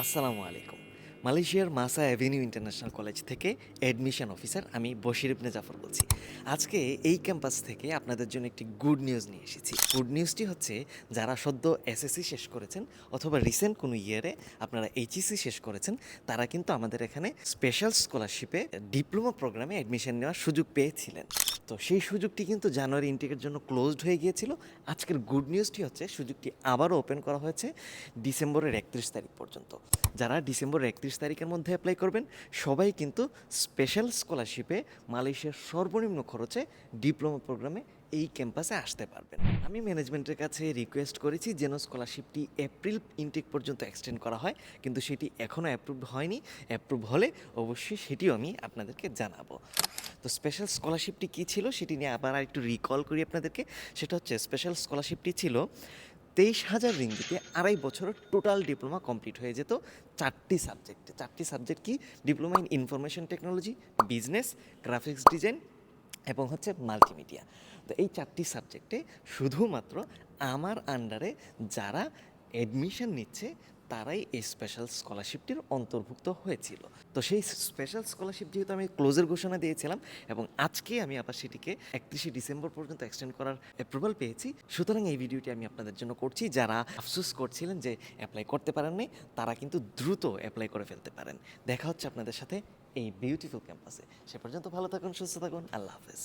আসসালামু আলাইকুম। মালয়েশিয়ার মাসা অ্যাভিনিউ ইন্টারন্যাশনাল কলেজ থেকে অ্যাডমিশন অফিসার আমি বশির ইবনে জাফর বলছি। আজকে এই ক্যাম্পাস থেকে আপনাদের জন্য একটি গুড নিউজ নিয়ে এসেছি। গুড নিউজটি হচ্ছে যারা সদ্য এসএসসি শেষ করেছেন অথবা রিসেন্ট কোনো ইয়ারে আপনারা এইচএসসি শেষ করেছেন, তারা কিন্তু আমাদের এখানে স্পেশাল স্কলারশিপে ডিপ্লোমা প্রোগ্রামে অ্যাডমিশন নেওয়ার সুযোগ পেয়েছিলেন। তো সেই সুযোগটি কিন্তু জানুয়ারি ইনটেকের জন্য ক্লোজড হয়ে গিয়েছিল। আজকের গুড নিউজটি হচ্ছে সুযোগটি আবারও ওপেন করা হয়েছে ডিসেম্বরের 31 তারিখ পর্যন্ত। যারা ডিসেম্বরের 31 তারিখের মধ্যে অ্যাপ্লাই করবেন সবাই কিন্তু স্পেশাল স্কলারশিপে মালয়েশিয়ার সর্বনিম্ন খরচে ডিপ্লোমা প্রোগ্রামে এই ক্যাম্পাসে আসতে পারবেন। আমি ম্যানেজমেন্টের কাছে রিকোয়েস্ট করেছি যেন স্কলারশিপটি এপ্রিল ইনটেক পর্যন্ত এক্সটেন্ড করা হয়, কিন্তু সেটি এখনও অ্যাপ্রুভ হয়নি। অ্যাপ্রুভ হলে অবশ্যই সেটিও আমি আপনাদেরকে জানাবো। তো স্পেশাল স্কলারশিপটি কী ছিল সেটি নিয়ে আবার একটু রিকল করি আপনাদেরকে। সেটা হচ্ছে স্পেশাল স্কলারশিপটি ছিল 23,000 রিঙ্গিতে 2.5 বছরের টোটাল ডিপ্লোমা কমপ্লিট হয়ে যেত 4টি সাবজেক্টে। 4টি সাবজেক্ট কি? Diploma in information technology, business, graphics design এবং হচ্ছে মাল্টিমিডিয়া। তো এই 4টি সাবজেক্টে শুধুমাত্র আমার আন্ডারে যারা অ্যাডমিশন নিচ্ছে তারাই এই স্পেশাল স্কলারশিপটির অন্তর্ভুক্ত হয়েছিল। তো সেই স্পেশাল স্কলারশিপ যেহেতু আমি ক্লোজের ঘোষণা দিয়েছিলাম এবং আজকে আমি আবার সেটিকে 31শে ডিসেম্বর পর্যন্ত এক্সটেন্ড করার অ্যাপ্রুভাল পেয়েছি, সুতরাং এই ভিডিওটি আমি আপনাদের জন্য করছি। যারা আফসোস করছিলেন যে অ্যাপ্লাই করতে পারেননি, তারা কিন্তু দ্রুত অ্যাপ্লাই করে ফেলতে পারেন। দেখা হচ্ছে আপনাদের সাথে এই বিউটিফুল ক্যাম্পাসে। সে পর্যন্ত ভালো থাকুন, সুস্থ থাকুন, আল্লাহ হাফেজ।